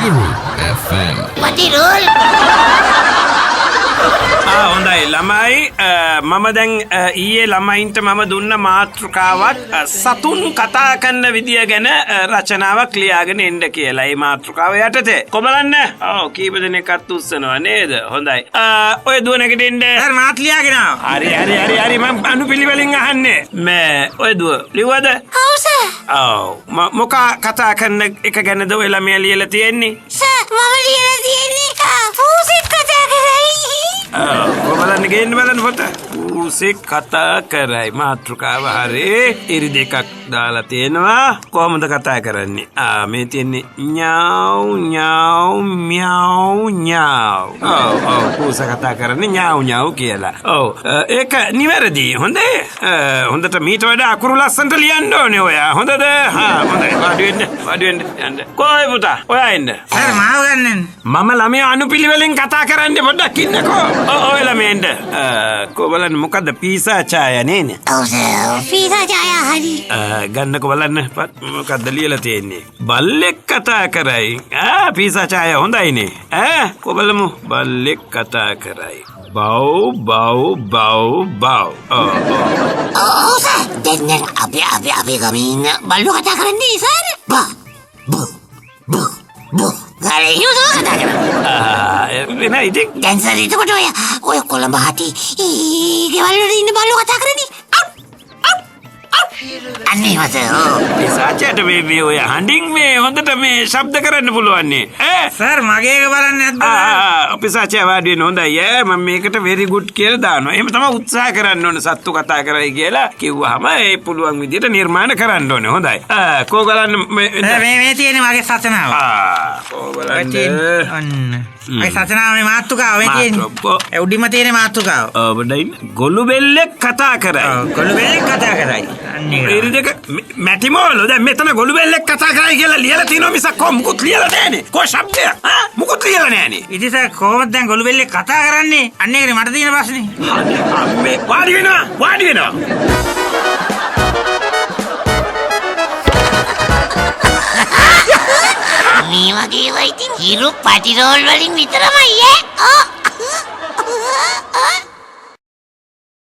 Matiru FM. Matirul. හොඳයි ළමයි මම දැන් ඊයේ ළමයින්ට මම දුන්න මාතෘකාවක් සතුන් කතා කරන විදිය ගැන රචනාවක් ලියාගෙන එන්න කියලා. මේ මාතෘකාව යටතේ කොබලන්න කීප දෙනෙක්වත් උස්සනවා නේද? හොඳයි. ඔය දුව නැගිටින්න. සර් මාත් ලියාගෙන ආවා. හරි මම අනුපිළිවෙලින් අහන්නේ. මේ ඔය දුව ලිව්වද? ඔව් සර්. මොකා කතා කරන එක ගැනද ඔය ළමයා ලියලා තියෙන්නේ? සර් මම ලියලා තියෙන්නේ පූසෙක් කතා කරයි. බලන්න ගේන්න බලන්න පොත. පූසෙක් කතා කරයි මාතෘකාව හරි. ඉරි දෙකක් දාලා තියෙනවා. කොහොමද කතා කරන්නේ? මේ තියෙන්නේ ඤාව් ඤාව් මියාව් ඤාව්. පූස කතා කරන්නේ ඤාව් ඤාව් කියලා. ඒක නිවැරදි. හොඳේ. හොඳට මීට වඩා අකුරු ලස්සනට ලියන්න ඕනේ ඔයා. හොඳද? හොඳයි. වාඩි වෙන්න යන්න. කොයි පුතා? ඔයා එන්න. සර් මාව ගන්නන්න. මම ළමයා අනුපිළිවෙලින් කතා කරන්න පොඩ්ඩක් ඉන්නකෝ. ඔය ළමෙන්ද කොබලන්න මොකද්ද පීසා ඡාය නේනේ? ඔව් සර් පීසා ඡාය හරි. ගන්නකෝ බලන්න මොකද්ද ලියලා තියෙන්නේ? බල්ලෙක් කතා කරයි. පීසා ඡාය හොඳයිනේ. කොබලමු බල්ලෙක් කතා කරයි. බව් බව් බව් බව්. ඔව් සර් දැන් අපි ගමින් බල්ලෝ කතා කරන්නේ සර්. ගාලේ යුදෝ කතා කරන්නේ. වෙන ඉතින් දැන් සර් එතකොට ඔය කොළඹ හටි ගෙවල් වල ඉන්න බල්ලෝ කතා කරන්නේ. අනේ මත පිසාචට මේ ඔය හඬින් මේ හොඳට මේ ශබ්ද කරන්න පුළුවන් නේ. සර් මගේ එක බලන්න නැද්ද? පිසාච වාඩි වෙන හොඳයි මම මේකට very good කියලා දානවා. එහෙම තමයි උත්සාහ කරන්න ඕනේ සත්තු කතා කරයි කියලා කිව්වහම ඒ පුළුවන් විදිහට නිර්මාණ කරන්න ඕනේ. හොඳයි. කෝගලන්න මේ තියෙන්නේ මගේ සචනාව. කෝගලන්න අන්න. ඒ සචනාව මේ මාතෘකාව මේ තියෙන්නේ. ඒ උඩින්ම තියෙන මාතෘකාව. බඩයින් ගොළු බෙල්ලෙක් කතා කරයි. ගොළු බෙල්ලෙක් කතා කරයි. ඉරි දෙක මැටිමෝලෝ දැන් මෙතන ගොළු බෙල්ලෙක් කතා කරයි කියලා ලියලා තිනවා මිසක් මොකුත් ලියලා නැහනේ. කො ශබ්දය? මොකුත් ලියලා නැහනේ. ඉතින් සර් කොහොමද දැන් ගොළු බෙල්ලෙක් කතා කරන්නේ? අන්න ඒකනේ මට තියෙන ප්‍රශ්නේ. මේ වාඩි වෙනවා. මේ වගේ වයිතින් හිරු පටිරෝල් වලින් විතරමයි ඈ.